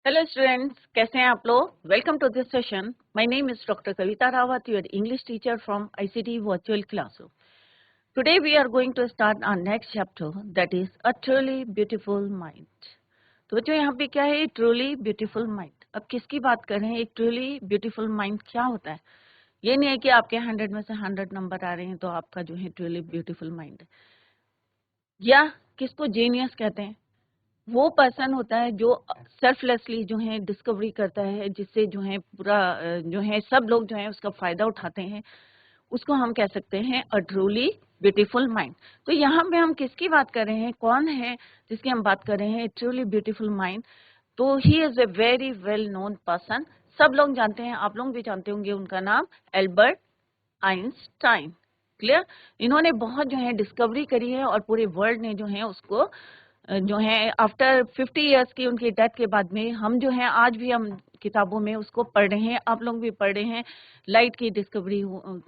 Hello students, कैसे हैं आप लोग? Welcome to this session. My name is doctor Kavita Rawat, your English teacher from ICT virtual classroom. Today we are going to start our next chapter, that is a truly beautiful mind. तो बच्चों, यहाँ पे क्या है? Truly beautiful mind. अब किसकी बात कर रहे हैं? एक ट्रूली ब्यूटीफुल माइंड क्या होता है? ये नहीं है कि आपके 100 में से 100 नंबर आ रहे हैं तो आपका जो है ट्रूली ब्यूटीफुल माइंड है। या किसको जीनियस कहते हैं? वो पर्सन होता है जो सेल्फलेसली जो है डिस्कवरी करता है, जिससे जो है पूरा जो है सब लोग जो है उसका फायदा उठाते हैं। उसको हम कह सकते हैं अ ट्रूली ब्यूटीफुल माइंड। तो यहाँ पे हम किसकी बात कर रहे हैं? कौन है जिसकी हम बात कर रहे हैं? Truly beautiful mind. तो he is a very well known person. सब लोग जानते हैं, आप लोग भी जानते होंगे उनका नाम, एल्बर्ट आइंस्टाइन। क्लियर? इन्होंने बहुत जो है डिस्कवरी करी है और पूरे वर्ल्ड ने जो है उसको जो है आफ्टर 50 इयर्स की उनकी डेथ के बाद में हम जो है आज भी हम किताबों में उसको पढ़ रहे हैं, आप लोग भी पढ़ रहे हैं। लाइट की डिस्कवरी हो,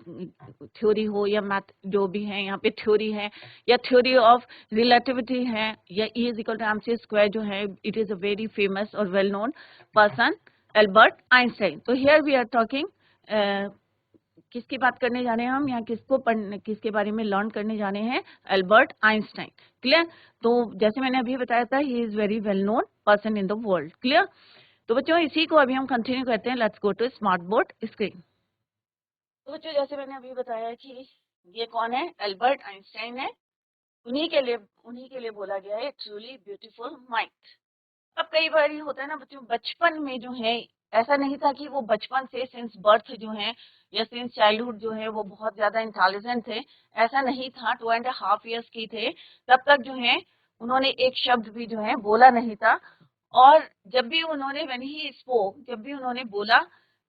थ्योरी हो या मैथ जो भी है यहाँ पे थ्योरी है, या थ्योरी ऑफ रिलेटिविटी है, या E is equal to MC square जो है, it is a very famous और well known person, Albert Einstein. तो हियर वी आर टॉकिंग, किसकी बात करने जाने हैं हम यहाँ? किसको पढ़ने, किसके बारे में लर्न करने जाने हैं? Albert Einstein. क्लियर? तो जैसे मैंने अभी बताया था, he is very well known person in the world. Clear? तो बच्चों, इसी को अभी हम कंटिन्यू करते हैं। Let's go to smart board screen. तो बच्चों, जैसे मैंने अभी बताया कि ये कौन है? एल्बर्ट आइंस्टाइन है। उन्हीं के लिए बोला गया है ट्रूली ब्यूटीफुल माइंड। अब कई बार ये होता है ना बच्चों, बचपन में जो है ऐसा नहीं था कि वो बचपन से सिंस बर्थ जो है या सिंस चाइल्डहुड जो है वो बहुत ज्यादा इंटेलिजेंट थे। ऐसा नहीं था। 2.5 years की थे तब तक जो है उन्होंने एक शब्द भी जो है बोला नहीं था। और जब भी उन्होंने व्हेन ही स्पोक, जब भी उन्होंने बोला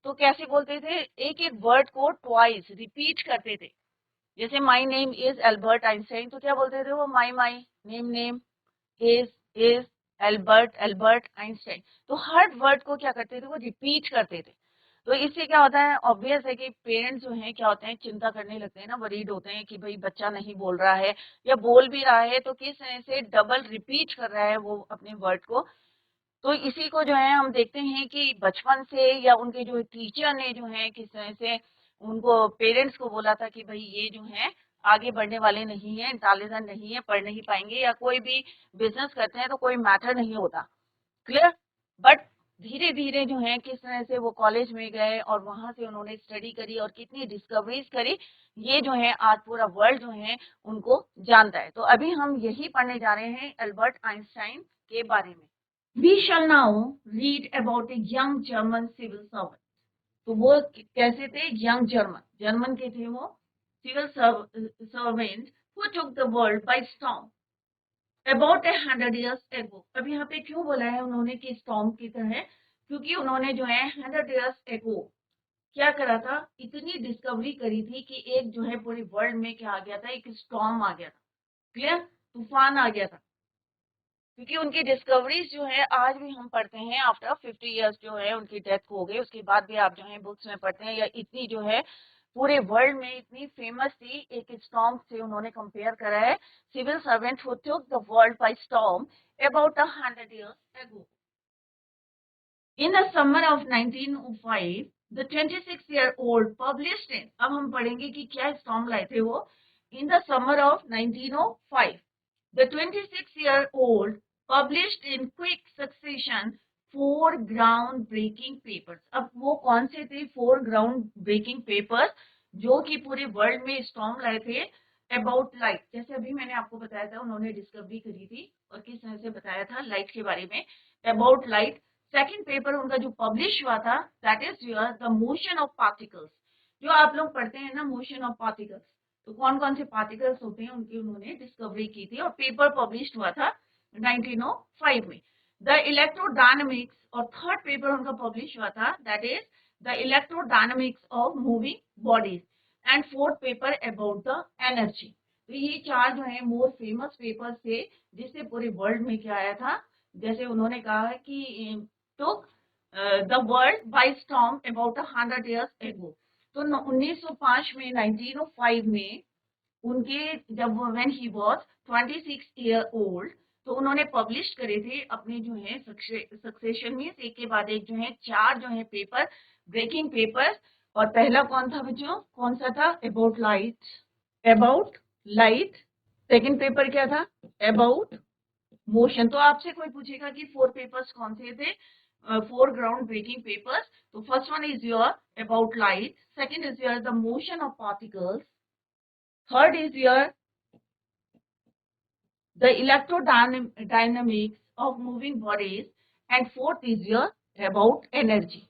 तो कैसे बोलते थे? एक एक वर्ड को ट्वाइस रिपीट करते थे। जैसे my name is Albert Einstein, तो क्या बोलते थे वो? My my name name is Albert Albert Einstein. तो हर वर्ड को क्या करते थे? वो रिपीट करते थे। तो इससे क्या होता है? ऑब्वियस है कि पेरेंट्स जो हैं क्या होते हैं, चिंता करने लगते हैं ना, वरीड होते हैं कि भाई बच्चा नहीं बोल रहा है, या बोल भी रहा है तो किस तरह से डबल रिपीट कर रहा है वो अपने वर्ड को। तो इसी को जो है हम देखते हैं कि बचपन से या उनके जो टीचर ने जो है किस तरह से उनको, पेरेंट्स को बोला था कि भाई ये जो है आगे बढ़ने वाले नहीं है, इंटेलिजेंट नहीं है, पढ़ नहीं पाएंगे, या कोई भी बिजनेस करते हैं तो कोई मैटर नहीं होता। क्लियर? बट धीरे धीरे जो है किस तरह से वो कॉलेज में गए और वहां से उन्होंने स्टडी करी और कितनी डिस्कवरीज करी, ये जो है आज पूरा वर्ल्ड जो है उनको जानता है। तो अभी हम यही पढ़ने जा रहे हैं एल्बर्ट आइंस्टाइन के बारे में। We shall now read about a young German civil servant. तो वो कैसे थे? यंग जर्मन के थे वो, civil servant who took the world by storm about 100 years ago. अब यहाँ पे क्यों बोला है उन्होंने कि स्टॉर्म की तरह? क्योंकि उन्होंने जो है 100 years ago क्या करा था? इतनी डिस्कवरी करी थी कि एक जो है पूरे वर्ल्ड में क्या आ गया था? एक स्टॉर्म आ गया था। क्लियर? तूफान आ गया था। क्योंकि उनकी डिस्कवरीज जो है आज भी हम पढ़ते हैं। आफ्टर 50 इयर्स जो है उनकी डेथ हो गई, उसके बाद भी आप जो है बुक्स में पढ़ते हैं, या इतनी जो है पूरे वर्ल्ड में इतनी फेमस थी। एक स्टॉर्म से उन्होंने कंपेयर करा है, civil servant who took the world by storm about 100 years ago. In the summer of 1905, the 26-year-old published in, अब हम पढ़ेंगे कि क्या स्टॉर्म लाए थे वो। In the summer of 1905, the 26-year-old published in quick succession 4 ground-breaking papers. अब वो कौन से थे 4 ground-breaking papers जो कि पूरे वर्ल्ड में स्टॉर्म लाए थे? अबाउट लाइट, जैसे अभी मैंने आपको बताया था उन्होंने डिस्कवरी करी थी और किस तरह से बताया था लाइट के बारे में। About light. सेकंड पेपर उनका जो पब्लिश हुआ था, that is your the motion of particles. जो आप लोग पढ़ते हैं ना, मोशन ऑफ पार्टिकल्स, तो कौन कौन से पार्टिकल्स होते हैं उनकी उन्होंने डिस्कवरी की थी और पेपर पब्लिश हुआ था 1905 में। द इलेक्ट्रोडायनामिक्स, और थर्ड पेपर उनका पब्लिश हुआ था, that is the electrodynamics of moving bodies. And fourth paper about the energy. तो ये 4 जो है मोर फेमस पेपर्स थे जिससे पूरे वर्ल्ड में क्या आया था, जैसे उन्होंने कहा है कि took the world by storm about 100 years ago. तो 1905 में, 1905 में उनके जब when he was 26 year old, तो उन्होंने पब्लिश करे थे अपने जो है सक्सेशन में, एक के बाद एक जो है 4 जो है पेपर, ब्रेकिंग पेपर। और पहला कौन था बच्चों, कौन सा था, अबाउट लाइट। सेकंड पेपर क्या था, अबाउट मोशन। तो आपसे कोई पूछेगा कि 4 पेपर्स कौन से थे, 4 ग्राउंड ब्रेकिंग पेपर्स। तो first one is your about light, second is your the motion of particles, third is your the electrodynamics of moving bodies, and fourth is your about energy.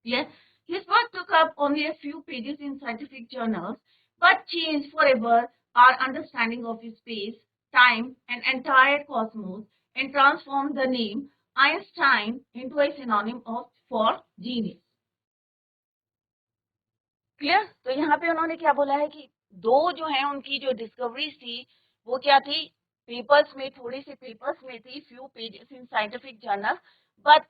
Yes, his work took up only a few pages in scientific journals, but changed forever our understanding of space, time, and entire cosmos, and transformed the name Einstein into a synonym of for genius. Clear. तो यहाँ पे उन्होंने क्या बोला है कि दो जो है उनकी जो डिस्कवरीज थी वो क्या थी, पेपर्स में, थोड़े से पेपर्स में थी, few pages in scientific journal, but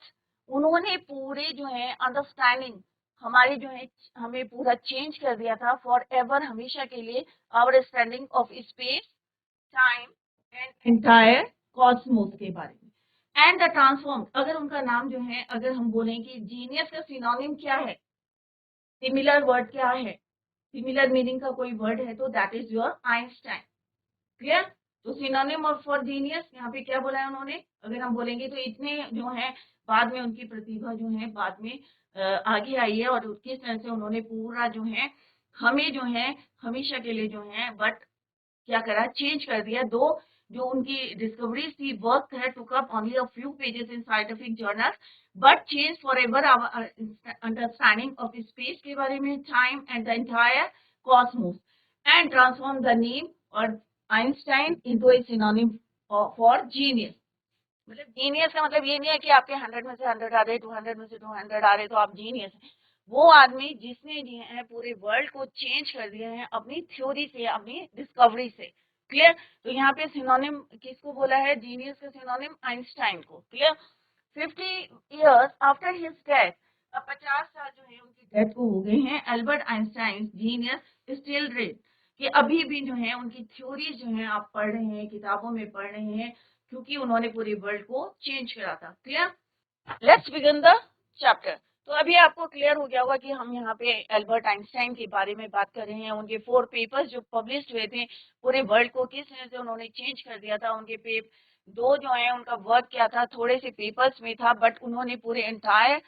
उन्होंने पूरे जो है अंडरस्टैंडिंग हमारे जो है हमें पूरा चेंज कर दिया था फॉर एवर, हमेशा के लिए, our standing of space, time and entire cosmos के बारे में। एंड द ट्रांसफॉर्म, अगर उनका नाम जो है, अगर हम बोलें कि जीनियस का सिनोनिम क्या है, सिमिलर वर्ड क्या है, सिमिलर मीनिंग का कोई वर्ड है तो that is your Einstein. Clear. तो सिनोनिम ऑफ फॉर जीनियस यहाँ पे क्या बोला है उन्होंने, अगर हम बोलेंगे तो इतने जो है बाद में उनकी प्रतिभा जो है बाद में आगे आई है, और किस तरह से उन्होंने पूरा जो है हमें जो है हमेशा के लिए जो है बट क्या करा, चेंज कर दिया। दो जो उनकी डिस्कवरीज थी, वर्क है took up only a few pages in scientific journal, but change forever our understanding of space के बारे में, time and the entire cosmos, and transform the name of Einstein into a synonym for genius. मतलब genius का मतलब ये नहीं है कि आपके 100 में से 100 आ रहे, 200 में से 200 आ रहे तो आप जीनियस हैं। वो आदमी जिसने जो है पूरे वर्ल्ड को चेंज कर दिया है अपनी थ्योरी से, अपनी डिस्कवरी से। क्लियर। तो यहाँ पे सिनोनिम किसको बोला है, जीनियस का सिनोनिम आइंस्टाइन को। Clear. 50 years after his death, अब 50 साल जो है उनकी डेथ को हो गए हैं, Albert Einstein genius still read, कि अभी भी जो है उनकी थ्योरीज जो है आप पढ़ रहे हैं, किताबों में पढ़ रहे हैं, क्योंकि उन्होंने पूरे वर्ल्ड को चेंज करा था। Clear. Let's begin the chapter. तो अभी आपको क्लियर हो गया होगा कि हम यहाँ पे एल्बर्ट आइंस्टाइन के बारे में बात कर रहे हैं, उनके 4 पेपर्स जो पब्लिश हुए थे, पूरे वर्ल्ड को किस तरह से उन्होंने चेंज कर दिया था। उनके दो जो है उनका वर्क क्या था, थोड़े से पेपर्स में था बट उन्होंने पूरे एंटायर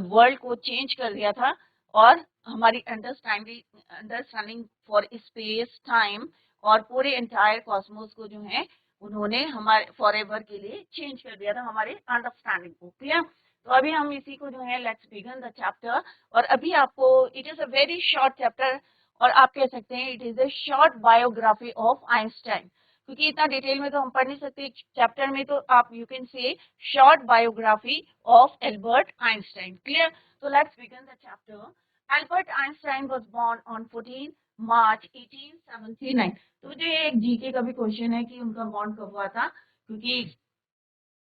वर्ल्ड को चेंज कर दिया था, और हमारी अंडरस्टैंडिंग फॉर स्पेस, टाइम और पूरे एंटायर कॉस्मोस को जो है उन्होंने हमारे फॉरएवर के लिए चेंज कर दिया था, हमारे अंडरस्टैंडिंग को। क्लियर। तो अभी हम इसी को जो है लेट्स बिगिन द चैप्टर। और अभी आपको, it is a very short chapter, और आप कह सकते हैं it is a short biography of Einstein, क्योंकि इतना डिटेल में तो हम पढ़ नहीं सकते चैप्टर में, तो आप you can say short biography of Albert Einstein. Clear. तो let's begin the chapter. Albert Einstein was born on 14 March 1879। तो मुझे एक जीके का भी क्वेश्चन है कि उनका बॉर्न कब हुआ था, क्योंकि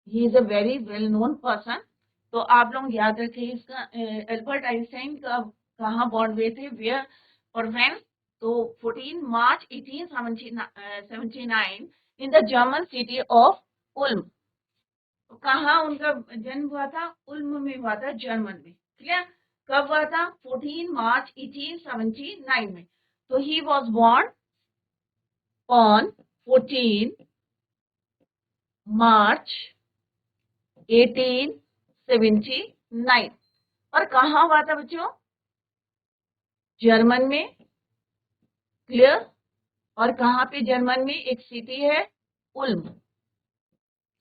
he is a very well known person. तो आप लोग याद रखें इसका, एल्बर्ट आइंस्टाइन का कहाँ बॉर्न हुए थे, वेयर और व्हेन। तो 14 March 1879 in the German city of Uloom. तो कहाँ उनका जन्म हुआ था, उल्म में हुआ था, जर्मन में। क्लियर। कब हुआ था, 14 मार्च 1879 में। तो he was born on 14 March 1879। और कहाँ हुआ था बच्चों, जर्मन में। क्लियर। और कहाँ पे जर्मन में, एक सिटी है उल्म,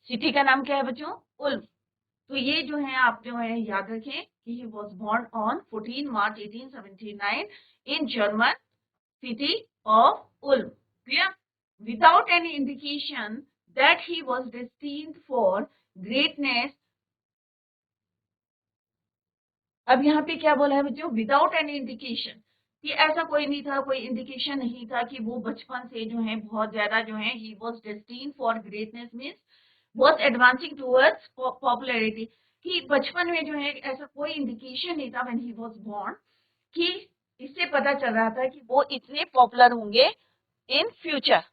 सिटी का नाम क्या है बच्चों, उल्म। तो ये जो है आप जो है याद रखें कि he was born on 14 March 1879 in German city of Ulm. Clear. Without any indication that he was destined for greatness. अब यहाँ पे क्या बोला है बच्चों, विदाउट एनी इंडिकेशन, कि ऐसा कोई नहीं था, कोई इंडिकेशन नहीं था कि वो बचपन से जो है बहुत ज्यादा जो है he was destined for greatness, means was advancing towards popularity, कि बचपन में जो है ऐसा कोई इंडिकेशन नहीं था व्हेन ही वाज बोर्न, कि इससे पता चल रहा था कि वो इतने पॉपुलर होंगे इन फ्यूचर।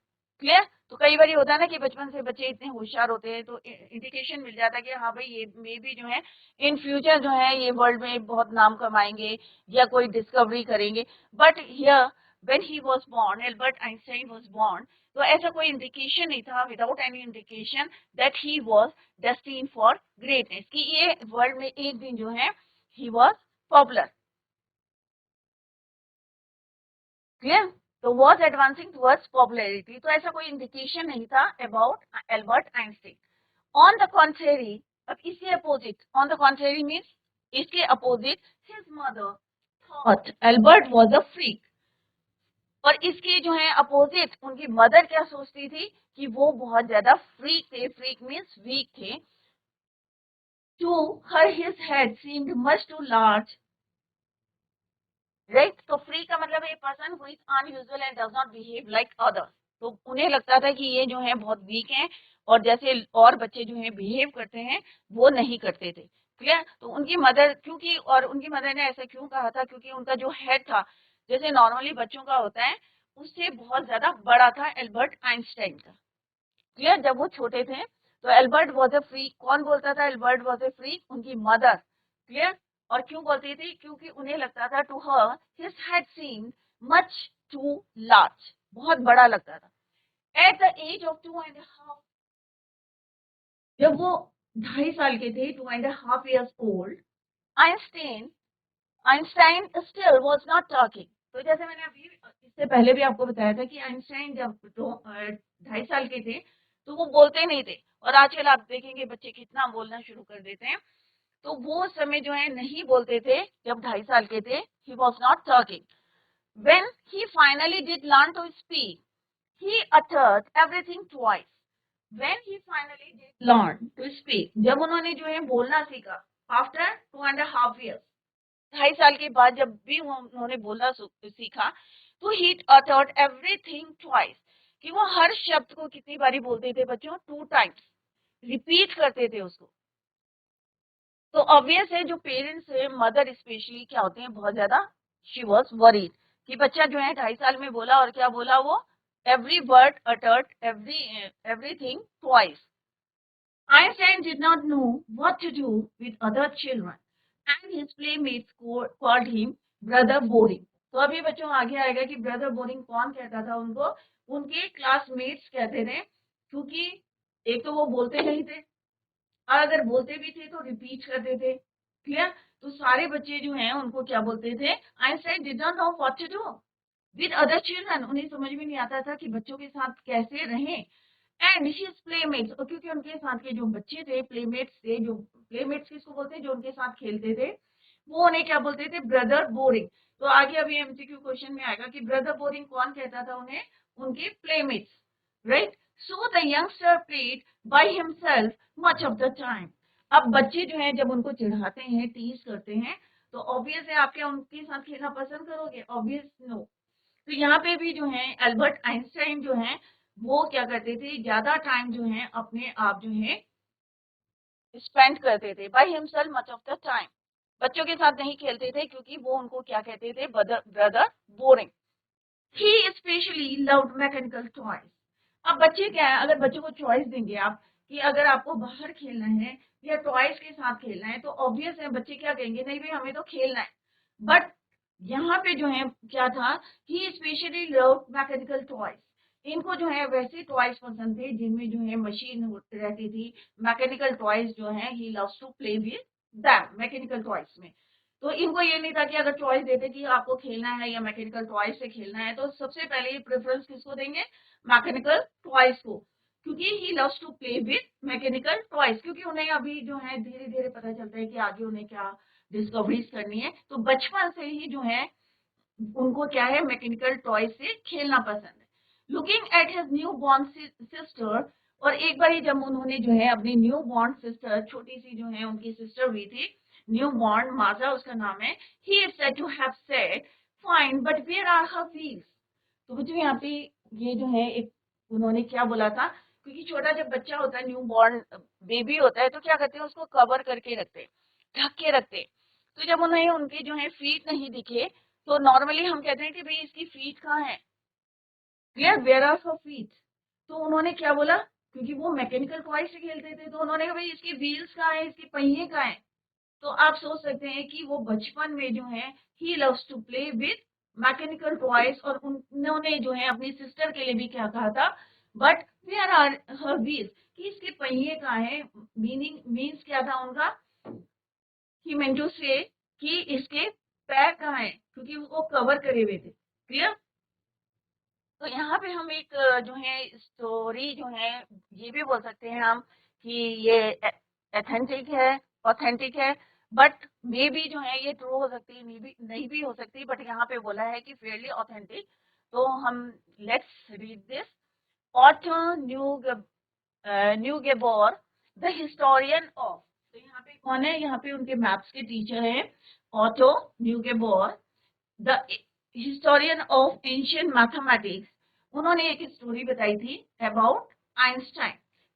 क्लियर। तो कई बार होता है ना कि बचपन से बच्चे इतने होशियार होते हैं तो इंडिकेशन मिल जाता है कि हाँ भाई ये मे भी जो है इन फ्यूचर जो है ये वर्ल्ड में बहुत नाम कमाएंगे या कोई डिस्कवरी करेंगे। But here when he was born, Albert Einstein was born, तो ऐसा कोई इंडिकेशन नहीं था, without any indication that he was destined for greatness, कि ये वर्ल्ड में एक दिन जो है ही वाज पॉपुलर। क्लियर? तो वॉज एडवांसिंग टुवर्ड्स पॉपुलैरिटी, तो ऐसा कोई इंडिकेशन नहीं था about Albert Einstein. On the contrary, अब इसके opposite, on the contrary means इसके opposite, his mother thought Albert was a freak, और इसके जो है अपोजिट उनकी मदर क्या सोचती थी कि वो बहुत ज्यादा फ्रीक थे, फ्रीक मीन्स वीक थे। To her his head seemed much too large, right? तो फ्री का मतलब है person who is unusual and does not behave like others, तो उन्हें लगता था कि ये जो है बहुत वीक हैं और जैसे और बच्चे जो है बिहेव करते हैं वो नहीं करते थे। क्लियर? तो उनकी मदर, क्योंकि और उनकी मदर ने ऐसा क्यों कहा था, क्योंकि उनका जो हेड था जैसे नॉर्मली बच्चों का होता है उससे बहुत ज्यादा बड़ा था एल्बर्ट आइंस्टाइन का। क्लियर? जब वो छोटे थे तो एल्बर्ट वॉज ए फ्री, कौन बोलता था एल्बर्ट वॉज ए फ्री? उनकी मदर। क्लियर? और क्यों बोलती थी? क्योंकि उन्हें लगता था to her his head seemed much too large, बहुत बड़ा लगता था। एट द एज ऑफ 2.5, जब वो 2.5 साल के थे, 2.5 years old, Einstein Einstein still was not talking. तो जैसे मैंने अभी इससे पहले भी आपको बताया था कि आइंस्टाइन जब 2.5 साल के थे तो वो बोलते नहीं थे, और आजकल आप देखेंगे बच्चे कितना बोलना शुरू कर देते हैं। तो वो समय जो है नहीं बोलते थे जब 2.5 साल के थे, he was not talking. When he finally did learn to speak, he uttered everything twice. When he finally did learn to speak, जब उन्होंने जो है बोलना सीखा, after 2.5 years, 2.5 साल के बाद जब भी उन्होंने बोलना सीखा, तो he uttered everything twice, कि वो हर शब्द को कितनी बारी बोलते थे बच्चों? 2 times, रिपीट करते थे उसको। तो ऑब्वियस है जो पेरेंट्स है, मदर स्पेशली क्या होते हैं, बहुत ज्यादा शी वॉज वरीड कि बच्चा जो है 2.5 साल में बोला, और क्या बोला वो? Every word uttered everything twice. Einstein did not know what to do with other children, and his playmates called him brother boring. तो अभी बच्चों आगे आएगा कि ब्रदर बोरिंग कौन कहता था उनको? उनके क्लासमेट्स कहते थे, क्योंकि एक तो वो बोलते नहीं थे, और अगर बोलते भी थे तो रिपीट करते थे। क्लियर? तो सारे बच्चे जो हैं उनको क्या बोलते थे? Einstein did not know what to do with other children, उन्हें समझ में नहीं आता था कि बच्चों के साथ कैसे रहें। एंड हिज प्लेमेट्स, और क्योंकि उनके साथ के जो बच्चे थे, प्लेमेट्स थे, जो प्लेमेट्स किसको बोलते हैं? जो उनके साथ खेलते थे, वो उन्हें क्या बोलते थे? Brother boring. तो आगे अभी एमसीक्यू क्वेश्चन में आएगा कि ब्रदर बोरिंग कौन कहता था उन्हें? उनके playmates, right? So the youngster played by himself much of the time. अब बच्चे जो हैं जब उनको चिढ़ाते हैं, टीज करते हैं, तो ऑब्वियस है आप क्या उनके साथ खेलना पसंद करोगे? Obvious no. तो यहाँ पे भी जो है एल्बर्ट आइंस्टाइन जो है वो क्या करते थे? ज्यादा टाइम जो है अपने आप जो है स्पेंड करते थे bye himself much of the time. बच्चों के साथ नहीं खेलते थे क्योंकि वो उनको क्या कहते थे? Brother boring. He specially loved mechanical toys. अब बच्चे क्या है, अगर बच्चों को चॉइस देंगे आप कि अगर आपको बाहर खेलना है या टॉयज के साथ खेलना है, तो ऑब्वियस है बच्चे क्या कहेंगे? नहीं भाई हमें तो खेलना है। बट यहाँ पे जो है क्या था? ही स्पेशली लव्ड मैकेनिकल टॉयज। इनको जो है वैसे टॉयज पसंद थे जिनमें जो है मशीन रहती थी, मैकेनिकल टॉयज जो है he loves to play with them, mechanical toys में। तो इनको ये नहीं था कि अगर चॉइस देते कि आपको खेलना है या मैकेनिकल टॉयज से खेलना है, तो सबसे पहले प्रेफरेंस किसको देंगे? मैकेनिकल टॉयज को, क्योंकि he loves to play with mechanical toys, क्योंकि उन्हें अभी जो है धीरे धीरे पता चलता है कि आगे उन्हें क्या डिस्कवरीज करनी है, तो बचपन से ही जो है उनको क्या है? मैकेनिकल टॉय से खेलना पसंद है। Looking at his new born sister, और एक बार ही जब उन्होंने जो है अपनी न्यू बॉर्न सिस्टर, छोटी सी जो है उनकी सिस्टर हुई थी, न्यू बॉर्न माजा उसका नाम है, he is said to have said fine but where are her wheels. तो बच्चों यहाँ पे ये जो है एक उन्होंने क्या बोला था? क्योंकि छोटा जब बच्चा होता है, न्यू बॉर्न बेबी होता है, तो क्या करते हैं? उसको कवर करके रखते हैं, ढक के रखते हैं। तो जब उन्हें उनके जो है फीट नहीं दिखे, तो नॉर्मली हम कहते हैं कि भाई इसकी फीट कहाँ है? Clear? Where are her feet? तो उन्होंने क्या बोला, क्योंकि वो मैकेनिकल टॉय से खेलते थे, तो उन्होंने कहा भाई इसके व्हील्स कहाँ है, इसके पहिए कहाँ है। तो आप सोच सकते हैं कि वो बचपन में जो है he loves to play with mechanical toys, और उन्होंने जो है अपनी सिस्टर के लिए भी क्या कहा था, but where are her wheels, कि इसके पहिए कहाँ है। मीन्स क्या था उनका, ही मेंट टू से कि इसके पैर कहाँ है, क्योंकि वो कवर करे हुए थे। क्लियर। तो यहाँ पे हम एक जो है स्टोरी जो है, ये भी बोल सकते हैं हम कि ये ऑथेंटिक है, बट मे बी जो है ये ट्रू हो सकती है, मे बी नहीं भी हो सकती, बट यहाँ पे बोला है कि फेयरली ऑथेंटिक। तो हम let's read this. Otto Neugebauer, the historian of, तो यहाँ पे कौन है, यहाँ पे उनके मैथ्स के टीचर हैं Otto Neugebauer, the historian of ancient mathematics. उन्होंने एक स्टोरी बताई थी about Einstein,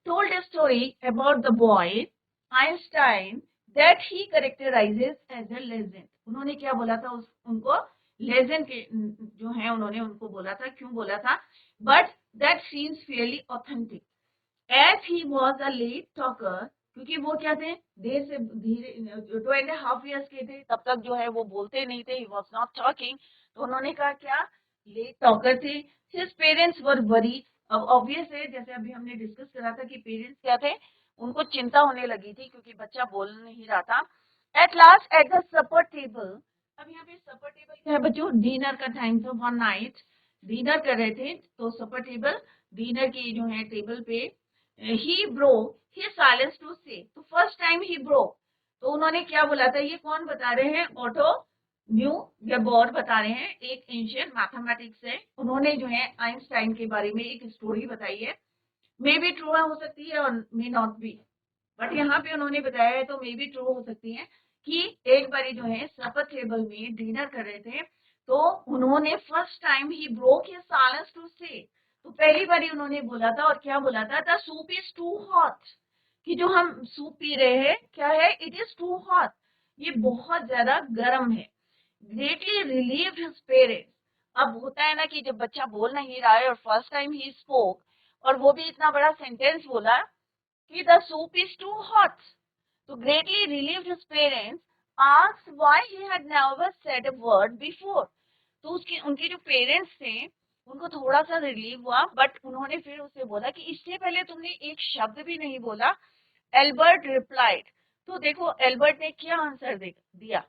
told a story about the boy Einstein that he characterises as a legend. उन्होंने क्या बोला था उनको लेजेंड के जो है, उन्होंने उनको बोला था, क्यों बोला था, but that seems fairly authentic as he was a late talker, क्योंकि वो क्या थे, देर से धीरे 2.5 years के थे, तब तक जो है वो बोलते नहीं थे, ही वॉज नॉट टॉकिंग। तो उन्होंने कहा क्या, लेट टॉकर थे। हिज पेरेंट्स वर वरी, अब ऑब्वियस है, जैसे अभी हमने डिस्कस करा था कि पेरेंट्स क्या थे, उनको चिंता होने लगी थी क्योंकि बच्चा बोल नहीं रहा था। At last at the supper table, अब यहाँ पे सपर टेबल क्या है बच्चों, डिनर का टाइम था, वन नाइट डिनर कर रहे थे, तो सपर टेबल डिनर की जो है टेबल पे he broke his silence to say, तो फर्स्ट टाइम ही ब्रोक। तो उन्होंने क्या बोला था, ये कौन बता रहे हैं, ऑटो न्यू गेबोर बता रहे हैं, एक एंशियंट मैथमेटिक्स है, उन्होंने जो है आइंस्टाइन के बारे में एक स्टोरी बताई है, मे बी ट्रू हो सकती है और मे नॉट बी, बट यहाँ पे उन्होंने बताया है तो मे बी ट्रू हो सकती है कि एक बारी जो है सपर टेबल में डिनर कर रहे थे, तो उन्होंने first time he broke his silence to say, तो पहली बारी उन्होंने बोला था, और क्या बोला था, the soup is too hot, कि जो हम सूप पी रहे हैं क्या है, इट इज टू हॉट, ये बहुत ज्यादा गर्म है। ग्रेटली रिलीव्ड हिज पेरेंट्स, अब होता है ना कि जब बच्चा बोल नहीं रहा है और फर्स्ट टाइम ही स्पोक, और वो भी इतना बड़ा सेंटेंस बोला कि the soup is too hot. So greatly relieved his parents asked why he had never said a word before. तो उसके उनके जो पेरेंट्स थे उनको थोड़ा सा रिलीव हुआ, बट उन्होंने फिर उससे बोला कि इससे पहले तुमने एक शब्द भी नहीं बोला। एल्बर्ट रिप्लाइड, तो देखो एल्बर्ट ने क्या आंसर दिया,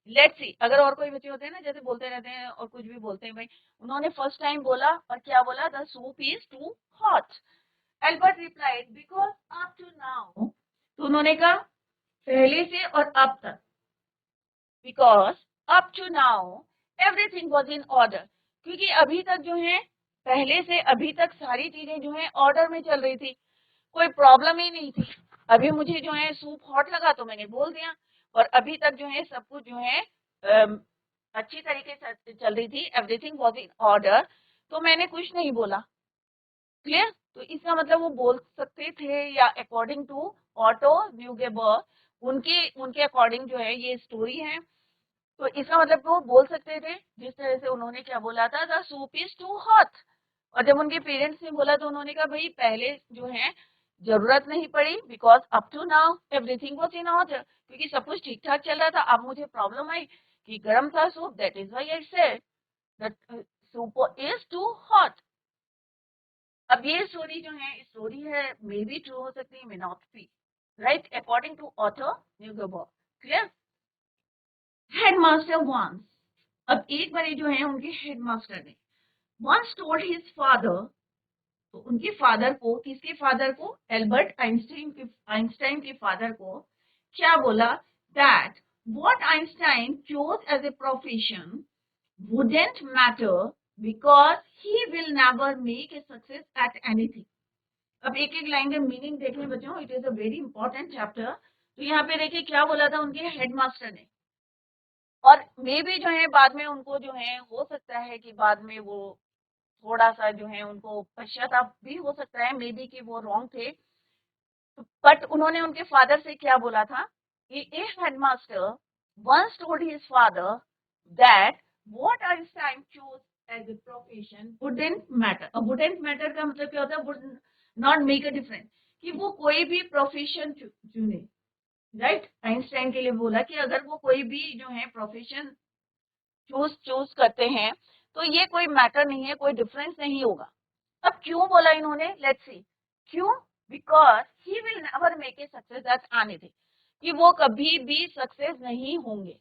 लेट्स सी, अगर और कोई बच्चे होते हैं ना जैसे बोलते रहते हैं और कुछ भी बोलते हैं भाई, उन्होंने फर्स्ट टाइम बोला और क्या बोला, the soup is too hot. Albert replied because up to now, तो उन्होंने कहा पहले से और अब तक, because up to now everything was in order, क्योंकि अभी तक जो है, पहले से अभी तक सारी चीजें जो है ऑर्डर में चल रही थी, कोई प्रॉब्लम ही नहीं थी। अभी मुझे जो है सूप हॉट लगा तो मैंने बोल दिया, और अभी तक जो है सब कुछ जो है अच्छी तरीके से चल रही थी, एवरीथिंग वॉज इन ऑर्डर, तो मैंने कुछ नहीं बोला। क्लियर। तो इसका मतलब वो बोल सकते थे, या अकॉर्डिंग टू ऑटो न्यूगेबर, उनके उनके अकॉर्डिंग जो है ये स्टोरी है, तो इसका मतलब वो बोल सकते थे जिस तरह से उन्होंने क्या बोला था, the soup is too hot. और जब उनके पेरेंट्स ने बोला तो उन्होंने कहा भाई पहले जो है जरूरत नहीं पड़ी, because up to now everything was in order, क्योंकि सब कुछ ठीक ठाक चल रहा था। अब मुझे प्रॉब्लम आई कि गर्म था soup, that is why I said that soup is too hot. अब ये स्टोरी जो है स्टोरी है, मे बी ट्रू हो सकती है, may not be, right, according to author Neugebauer. Clear. Headmaster once, अब एक बार जो है उनके हेडमास्टर ने वंस टोल्ड हिज फादर, तो उनके फादर को, किसके फादर को, एल्बर्ट आइंस्टाइन के फादर को क्या बोला, that what Einstein chose as a profession wouldn't matter because he will never make a success at anything. अब एक एक लाइन का मीनिंग देखें बच्चों, it is a very important chapter. तो यहाँ पे देखिए क्या बोला था उनके हेडमास्टर ने, और मे भी जो है बाद में उनको जो है हो सकता है कि बाद में वो थोड़ा सा जो है उनको पश्चाताप भी हो सकता है, मे बी कि वो रॉन्ग थे, बट उन्होंने उनके फादर से क्या बोला था कि ए headmaster once told his father that what Einstein chose as a profession wouldn't matter. अब wouldn't matter का मतलब क्या होता है? would not make a difference, कि वो कोई भी प्रोफेशन चुने, राइट? आइंस्टाइन के लिए बोला कि अगर वो कोई भी जो है प्रोफेशन चूज करते हैं तो ये कोई मैटर नहीं है, कोई डिफरेंस नहीं होगा। अब क्यों बोला इन्होंने? लेट्स सी क्यों। Because he will never make a success at anything, कि वो कभी भी सक्सेस नहीं होंगे।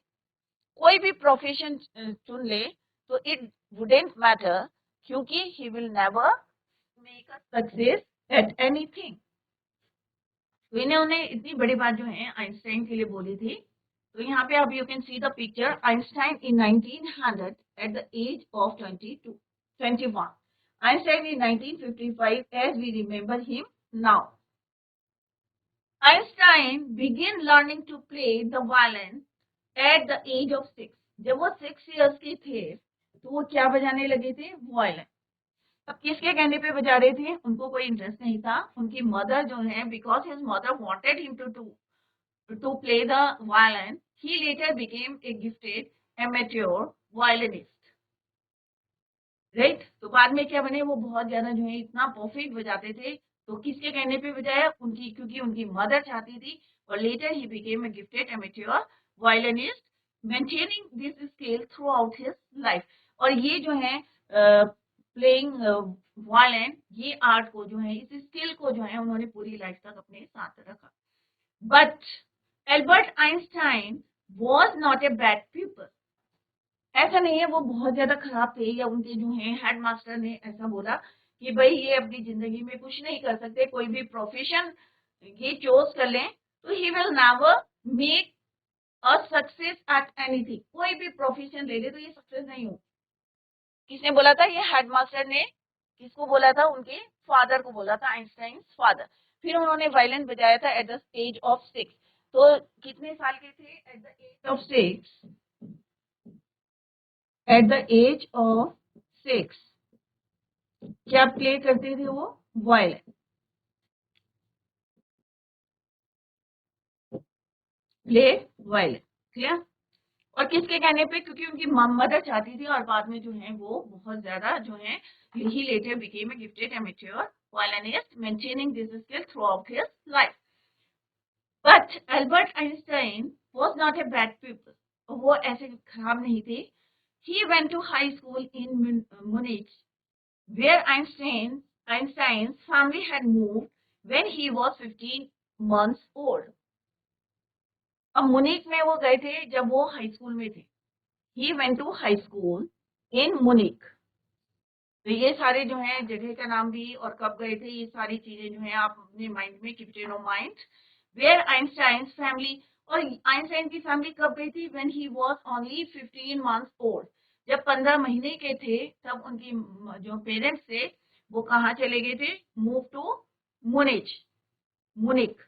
कोई भी प्रोफेशन चुन ले तो इट वुडेंट मैटर, क्योंकि he will never make a success at anything. तो इन्होंने इतनी बड़ी बात जो है आइंस्टाइन के लिए बोली थी। तो यहाँ पे अब you can see the picture Einstein in 1900 at the age of 21। Einstein in 1955 as we remember him now. Einstein began learning to play the violin at the age of 6. जब वो 6 years के थे तो वो क्या बजाने लगे थे? वायलिन। अब किसके कहने पे बजा रहे थे? उनको कोई इंटरेस्ट नहीं था। उनकी मदर जो है, because his mother wanted him to play the violin, he later became a gifted amateur violinist. Right? तो बाद में क्या बने? वो बहुत ज्यादा जो है इतना परफेक्ट बजाते थे। तो किसके कहने पे बजाया? उनकी, क्योंकि उनकी मदर चाहती थी। और later he became a gifted amateur violinist, maintaining this skill throughout his life. और ये जो है प्लेइंग वायलिन, ये आर्ट को जो है, इस स्किल को जो है उन्होंने पूरी लाइफ तक अपने साथ रखा। But Albert Einstein was not a bad pupil. ऐसा नहीं है वो बहुत ज्यादा खराब थे, या उनके जो है हेडमास्टर ने ऐसा बोला कि भाई ये अपनी जिंदगी में कुछ नहीं कर सकते, कोई भी प्रोफेशन ये चूज कर लें तो ही will never make a success at anything. कोई भी प्रोफेशन ले ले तो ये सक्सेस नहीं हो। किसने बोला था? ये हेडमास्टर ने। किसको बोला था? उनके फादर को बोला था, आइंस्टाइन फादर। फिर उन्होंने वायलिन बजाया था एट द एज ऑफ 6। तो कितने साल के थे? At the age of 6। At the age of 6 क्या प्ले करते थे वो? Violin play violin. क्लियर? और किसके कहने पे? क्योंकि उनकी मदर चाहती थी, और बाद में जो है वो बहुत ज्यादा जो है, he later became a gifted amateur violinist, maintaining this skill throughout his life. But Albert Einstein was not a bad pupil. वो ऐसे खराब नहीं थे। He went to high school in Munich, where Einstein's family had moved when he was 15 months old. अब मुनिक में वो गए थे जब वो हाई स्कूल में थे। He went to high school in Munich. तो ये सारे जो है जगह का नाम भी और कब गए थे, ये सारी चीजें जो है आप अपने माइंड में keep it in mind. Where Einstein's family, और आइंस्टाइन की फैमिली कब गई थी? When he was only 15 months old. जब 15 महीने के थे तब उनकी जो पेरेंट्स थे वो कहाँ चले गए थे? मूव टू मुनिक।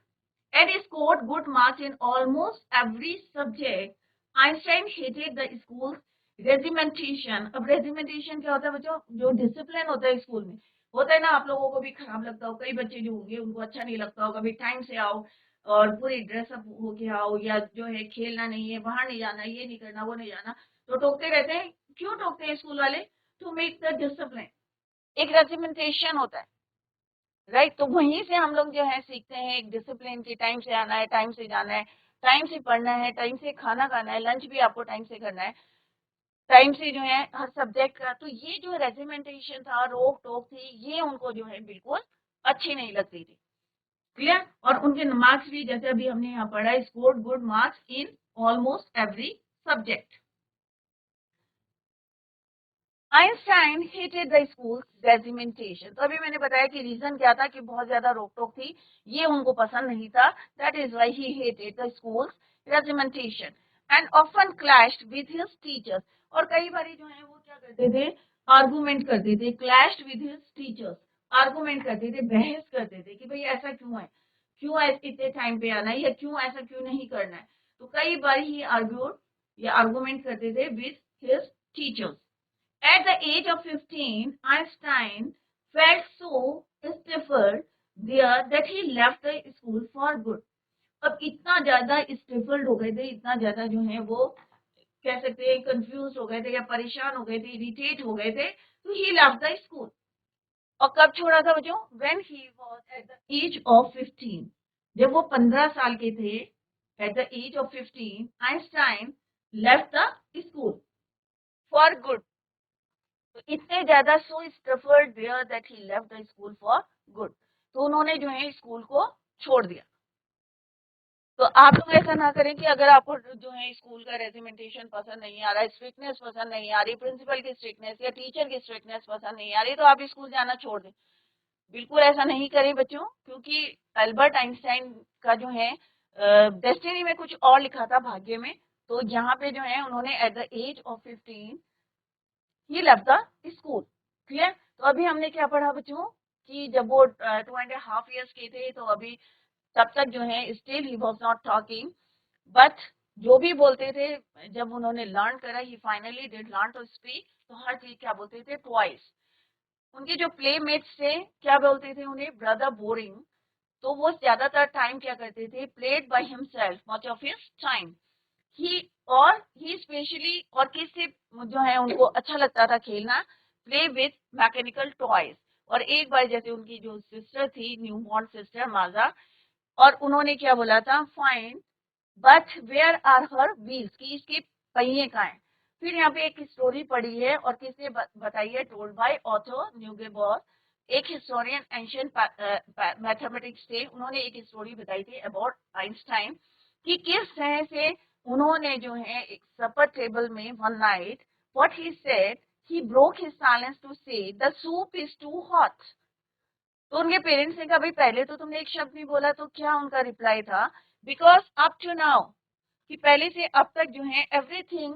And scored good marks in almost every subject. Einstein hated the school's regimentation. अब regimentation क्या होता है बच्चों? जो डिसिप्लिन होता है स्कूल में, होता है ना, आप लोगों को भी खराब लगता हो। कई बच्चे जो होंगे उनको अच्छा नहीं लगता होगा, भाई टाइम से आओ और पूरी ड्रेसअप होके आओ, या जो है खेलना नहीं है, बाहर नहीं जाना, ये नहीं करना, वो नहीं जाना, तो टोकते रहते हैं। क्यों टोकते हैं स्कूल वाले? To make the discipline. एक रेजिमेंटेशन होता है, राइट? तो वहीं से हम लोग जो है सीखते हैं एक डिसिप्लिन की, टाइम से आना है, टाइम से जाना है, टाइम से पढ़ना है, टाइम से खाना खाना है, लंच भी आपको टाइम से करना है, टाइम से जो है हर सब्जेक्ट का। तो ये जो रेजिमेंटेशन था, रोक टोक थी, ये उनको जो है बिल्कुल अच्छी नहीं लगती थी। क्लियर? और उनके मार्क्स भी, जैसे अभी हमने यहाँ पढ़ा, scored good marks in almost every subject. Einstein hated the school regimentation. तो अभी मैंने बताया कि रीजन क्या था, कि बहुत ज्यादा रोक टोक थी, ये उनको पसंद नहीं था। That is why he hated the school regimentation and often clashed with his teachers. और कई बार जो है वो क्या करते थे? आर्गुमेंट करते थे। Clashed with his teachers, argument करते थे, बहस करते थे कि भाई ऐसा क्यों है, क्यों इतने टाइम पे आना है, या क्यों ऐसा क्यों नहीं करना है। तो कई बार ही आर्ग्यूड या आर्गुमेंट करते थे with his teachers. At the age of 15, Einstein felt so stifled there that he left the school for good. अब इतना ज्यादा स्टिफल्ड हो गए थे, इतना ज्यादा जो है वो कह सकते हैं कंफ्यूज हो गए थे या परेशान हो गए थे, इरिटेट हो गए थे, तो ही लेफ्ट द स्कूल। और कब छोड़ा था बच्चों? When he was at the age of 15, जब वो 15 साल के थे, at the age of 15 Einstein left the school for good. तो इतने ज्यादा so stifled there that he left the school for good, तो उन्होंने जो है स्कूल को छोड़ दिया। तो आप लोग ऐसा ना करें कि अगर आपको जो है स्कूल का रेजिमेंटेशन पसंद नहीं आ रहा है, स्ट्रिक्टनेस पसंद नहीं आ रही, प्रिंसिपल की स्ट्रिक्टनेस या टीचर की स्ट्रिक्टनेस पसंद नहीं आ रही, तो आप स्कूल जाना छोड़ दें। बिल्कुल ऐसा नहीं करें बच्चों, क्योंकि अल्बर्ट आइंस्टाइन का जो है डेस्टिनी में कुछ और लिखा था, भाग्य में। तो यहाँ पे जो है उन्होंने at the age of 15 he left the school. Clear? तो अभी हमने क्या पढ़ा बच्चों कि जब वो 2.5 years के थे, तो अभी तब तक जो है still he was not talking, but जो भी बोलते थे, जब उन्होंने लर्न करा, he finally did learn to speak, तो हर चीज क्या बोलते थे? ट्वाइस। उनके जो प्लेमेट्स थे क्या बोलते थे उन्हें? Brother boring. तो वो ज्यादातर टाइम क्या करते थे? Played by himself much of his time. He और ही स्पेशली और किससे जो है उनको अच्छा लगता था खेलना? Play with mechanical toys. और एक बार जैसे उनकी जो सिस्टर थी, न्यू बॉर्न सिस्टर माजा, और उन्होंने क्या बोला था? Fine but where are her wheels, की इसके पहिए कहाँ हैं? फिर यहाँ पे एक स्टोरी पढ़ी है, और किसने बताई है? टोल्ड बाय ऑथो न्यूगेबॉर, एक हिस्टोरियन एंशियंट मैथमेटिक्स थे। उन्होंने एक स्टोरी बताई थी अबाउट आइंस्टाइन, कि किस तरह से उन्होंने जो है एक सपर टेबल में one night what he said, he broke his silence to say the soup is too hot. तो उनके पेरेंट्स ने कहा, भाई पहले तो तुमने एक शब्द नहीं बोला, तो क्या उनका रिप्लाई था? बिकॉज अप टू नाउ, कि पहले से अब तक जो है एवरीथिंग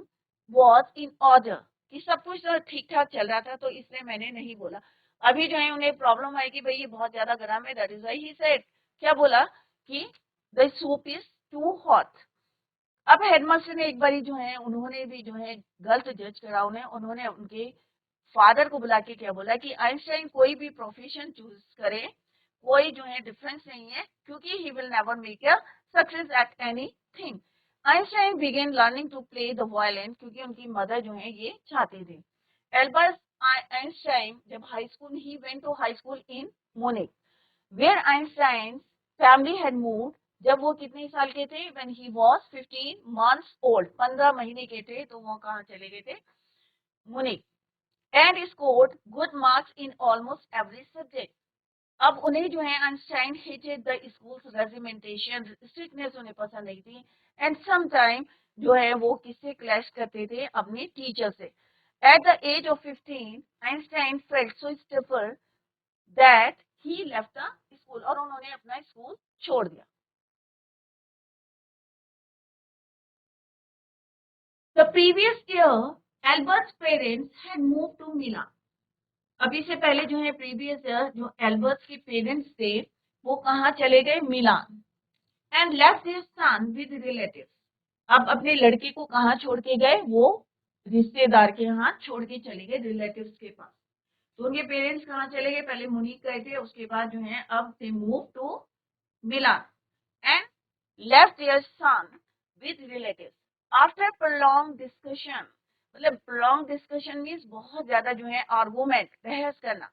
वाज इन ऑर्डर, कि सब कुछ ठीक ठाक चल रहा था, तो इसलिए मैंने नहीं बोला। अभी जो है उन्हें प्रॉब्लम आई कि भाई ये बहुत ज्यादा गर्म है, that is why he said, क्या बोला? कि the soup is too hot. अब हेडमास्टर ने एक बारी जो है उन्होंने भी जो है गलत जज करा उन्हें। उन्होंने उनके फादर को बुला के क्या बोला कि आइंस्टाइन कोई भी प्रोफेशन चूज करे, कोई जो है डिफरेंस नहीं है, क्योंकि he will never make a success at anything. Einstein began learning to play the violin, क्योंकि उनकी मदर जो है ये चाहते थे। एल्बर्ट आइंस्टाइन जब high school, he went to high school in Munich, where Einstein family had moved, जब वो कितने साल के थे? When he was 15 months old, 15 महीने के थे, तो वो कहाँ चले गए थे? Munich, and scored good marks in almost every subject. अब उन्हें जो है Einstein hated the schools regimentation, strictness उन्हें पसंद नहीं थी, एंड सम टाइम जो है वो किससे क्लैश करते थे? अपने टीचर से। At the age of 15 Einstein felt so stifled that he left the school, और उन्होंने अपना स्कूल छोड़ दिया। The previous year Albert's parents had move to Milan. अभी से पहले जो है प्रीवियस ईयर जो एल्बर्ट्स के पेरेंट्स थे वो कहाँ चले गए? Milan. And left their son with relatives. अब अपने लड़के को कहाँ छोड़ के गए? वो रिश्तेदार के यहाँ छोड़ के चले गए, रिलेटिव्स के पास। तो उनके पेरेंट्स कहाँ चले गए? पहले मुनीक गए थे, उसके बाद जो है अब they move to Milan and left their son with relatives. After prolong discussion, मतलब प्रोलॉन्ग डिस्कशन मीन्स बहुत ज्यादा जो है आर्गूमेंट, बहस करना।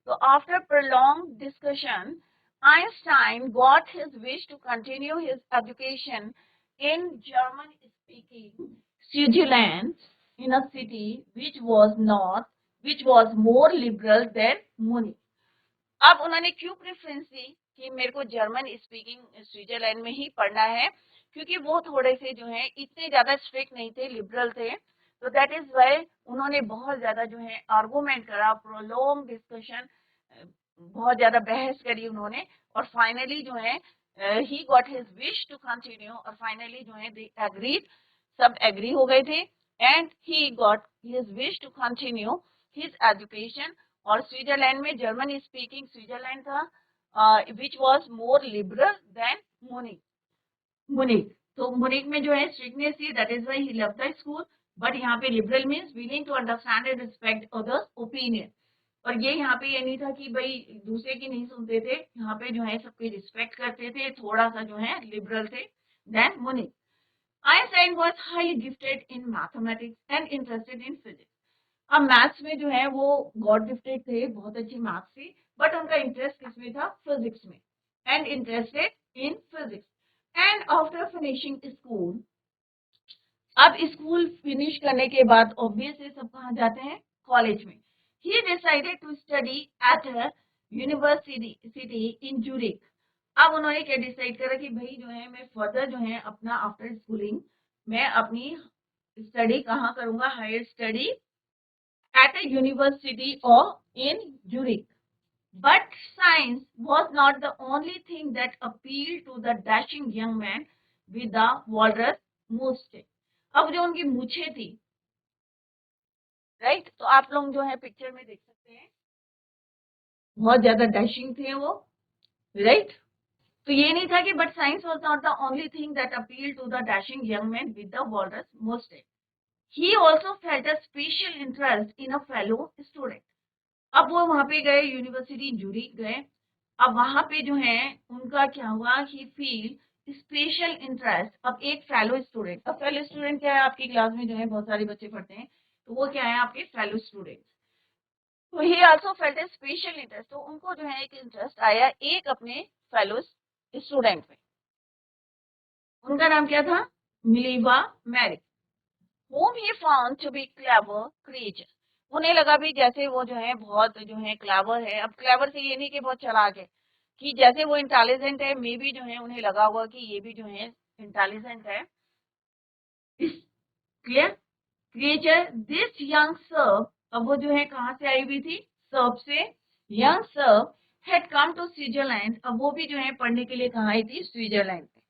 तो after prolong discussion Einstein got his wish to continue his education in German-speaking Switzerland, in a city which was more liberal than Munich. अब उन्होंने क्यों प्रेफरेंस दी कि मेरे को जर्मन स्पीकिंग स्विट्जरलैंड में ही पढ़ना है? क्योंकि वो थोड़े से जो है इतने ज्यादा स्ट्रिक्ट नहीं थे, लिबरल थे। तो दैट इज वाई उन्होंने बहुत ज्यादा जो है आर्गूमेंट करा, प्रोलॉन्ग डिस्कशन, बहुत ज्यादा बहस करी उन्होंने, और फाइनली जो है he got his wish to continue, और फाइनली जो है दे एग्रीड, सब एग्री हो गए थे, and he got his wish to continue his education. और स्विट्जरलैंड में जर्मन स्पीकिंग स्विट्जरलैंड था, which was more liberal than Munich. Munich, तो मुनिक में जो है स्ट्रिक्टनेस थी, that is why he left the school. But यहाँ पे liberal means willing to understand and respect others opinion. और ये यहाँ पे ये नहीं था कि भाई दूसरे की नहीं सुनते थे, यहाँ पे जो है सबकी रिस्पेक्ट करते थे, थोड़ा सा जो है लिबरल थे देन मुनिक। Einstein was highly gifted in mathematics and interested in physics. अब मैथ्स में जो है वो गॉड गिफ्टेड थे, बहुत अच्छी मैथ्स थी, बट उनका इंटरेस्ट किसमें था? फिजिक्स में, and interested in physics. And after finishing school, अब स्कूल फिनिश करने के बाद ऑब्वियसली सब कहाँ जाते हैं? कॉलेज में. He decided to study at a university in Zurich. अब उन्होंने क्या डिसाइड करा कि भाई जो है मैं फर्दर जो है अपना आफ्टर स्कूलिंग मैं अपनी स्टडी कहाँ करूंगा? Higher study at a university or in Zurich. But science was not the only thing that appealed to the dashing young man with the walrus mustache. अब जो उनकी मूछें थी, राइट, तो आप लोग जो है पिक्चर में देख सकते हैं, बहुत ज्यादा डैशिंग थे वो, राइट. तो ये नहीं था कि but science was not the only thing that appeal to the dashing young man with the walrus moustache. He also felt a special interest in a fellow student. अब वो वहां पे गए, यूनिवर्सिटी ज्यूरिख गए. अब वहां पे जो है उनका क्या हुआ? ही फील स्पेशल इंटरेस्ट. अब एक फेलो स्टूडेंट, अब फेलो स्टूडेंट क्या है? आपकी क्लास में जो है बहुत सारे बच्चे पढ़ते हैं, तो वो क्या है? आपके फेलो स्टूडेंट. तो ही आल्सो फेल्ट ए स्पेशल इंटरेस्ट. तो उनको जो है एक इंटरेस्ट आया एक अपने फेलो स्टूडेंट में. उनका नाम क्या था? मिलीवा मैरिक, whom he found to be clever creature. उन्हें लगा भी जैसे वो जो है बहुत जो है क्लेवर है. अब क्लेवर से ये नहीं कि बहुत चालाक है, कि जैसे वो इंटेलिजेंट है, मे भी जो है उन्हें लगा होगा कि ये भी जो है इंटेलिजेंट है. क्लियर? क्रिएचर दिस यंग सर्व. अब वो जो है कहाँ से आई हुई थी? सर्व से. Young Serb had come to Switzerland. अब वो भी जो है पढ़ने के लिए कहाँ आई थी? स्विट्जरलैंड में.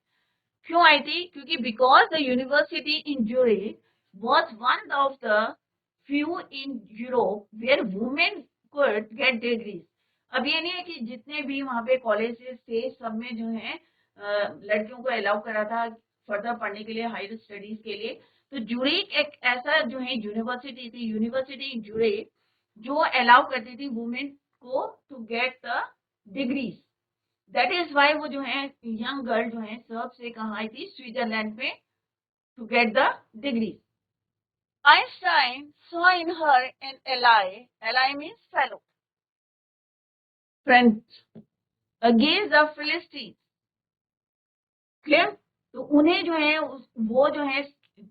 क्यों आई थी? क्योंकि because the university in Zurich was one of the few in Europe where women could get degrees. अब ये नहीं है कि जितने भी वहाँ पे कॉलेजेस थे सब में जो है लड़कियों को अलाउ करा था फर्दर पढ़ने के लिए, हायर स्टडीज के लिए. तो ज्यूरिख एक ऐसा जो है यूनिवर्सिटी थी, यूनिवर्सिटी इन ज्यूरिख, जो अलाउ करती थी वुमेन को to get the degrees. That is why वो जो है यंग गर्ल जो है सर्ब से कहाँ आई थी? स्विट्जरलैंड में, to get the degrees. Einstein saw in her an ally. Ally means fellow. Friend. Against the Philistines. Clear? तो उन्हें जो है वो जो है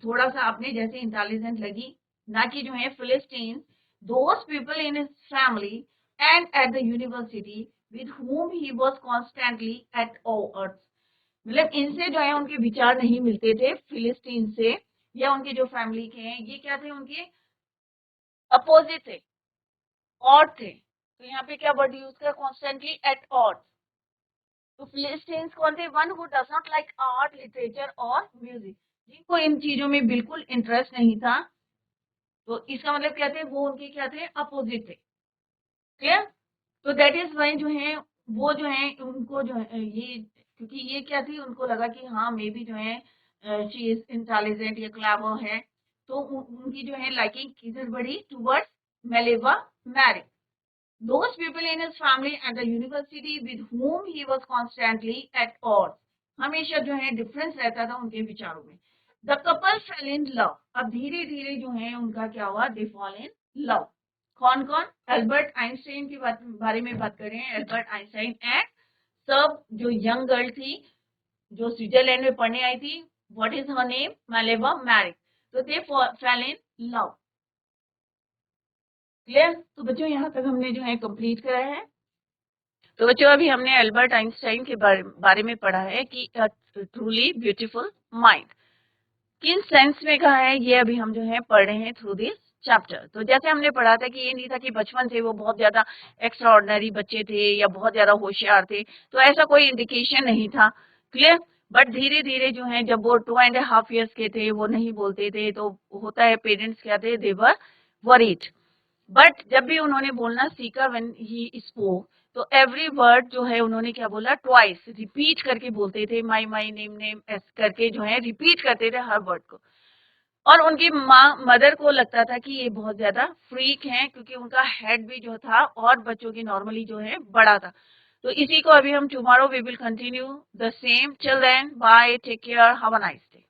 थोड़ा सा अपने जैसे इंटेलिजेंट लगी, ना कि जो है फिलिस्टीन. Those people in his family and at the university with whom he was constantly at odds. मतलब इनसे जो है उनके विचार नहीं मिलते थे, फिलिस्तीन से या उनके जो फैमिली के हैं, ये क्या थे? उनके अपोजिट थे, ऑड थे. तो यहाँ पे क्या वर्ड यूज किया? Constantly at odd. तो फिलिस्टीन्स कौन थे? One who does not like art, literature और म्यूजिक, जिनको इन चीजों में बिल्कुल इंटरेस्ट नहीं था. तो इसका मतलब क्या थे? वो उनके क्या थे? अपोजिट थे. क्लियर? तो दैट इज वाई जो है वो जो है उनको जो है ये, क्योंकि ये क्या थी? उनको लगा कि हाँ मे बी जो है शी इज इंटेलिजेंट या क्लेवर है, तो उनकी जो है लाइकिंग किधर बढ़ी? Towards Mileva Maric. Those people in his family and the university with whom he was constantly at odds. हमेशा जो है डिफरेंस रहता था उनके विचारों में. The couple fell in love. अब धीरे धीरे जो है उनका क्या हुआ? They fall in love. कौन कौन? एल्बर्ट आइंस्टाइन के बारे में बात कर रहे हैं. एल्बर्ट आइंस्टाइन एंड सब जो यंग गर्ल थी जो स्विट्जरलैंड में पढ़ने आई थी, what is her name? Mileva Maric. तो they fell in love. Clear? तो बच्चों यहाँ तक हमने जो है कंप्लीट करा है. तो बच्चों अभी हमने एल्बर्ट आइंस्टाइन के बारे में पढ़ा है कि ट्रूली ब्यूटीफुल माइंड किन सेंस में कहा है, ये अभी हम जो है पढ़ रहे हैं थ्रू दिस चैप्टर. तो जैसे हमने पढ़ा था कि ये नहीं था कि बचपन से वो बहुत ज्यादा एक्स्ट्रा ऑर्डिनरी बच्चे थे या बहुत ज्यादा होशियार थे, तो ऐसा कोई इंडिकेशन नहीं था. क्लियर? बट धीरे धीरे जो है जब वो 2.5 years के थे, वो नहीं बोलते थे, तो होता है पेरेंट्स क्या थे? दे वर वरीड. बट जब भी उन्होंने बोलना सीखा, व्हेन ही स्पोक, तो एवरी वर्ड जो है उन्होंने क्या बोला? ट्वाइस, रिपीट करके बोलते थे. माई माई नेम नेम ऐसे करके जो है रिपीट करते थे हर वर्ड को. और उनकी मदर को लगता था कि ये बहुत ज्यादा फ्रीक हैं, क्योंकि उनका हेड भी जो था और बच्चों की नॉर्मली जो है बड़ा था. तो इसी को अभी हम tomorrow we will continue the same. Till then bye, take care, have a nice day.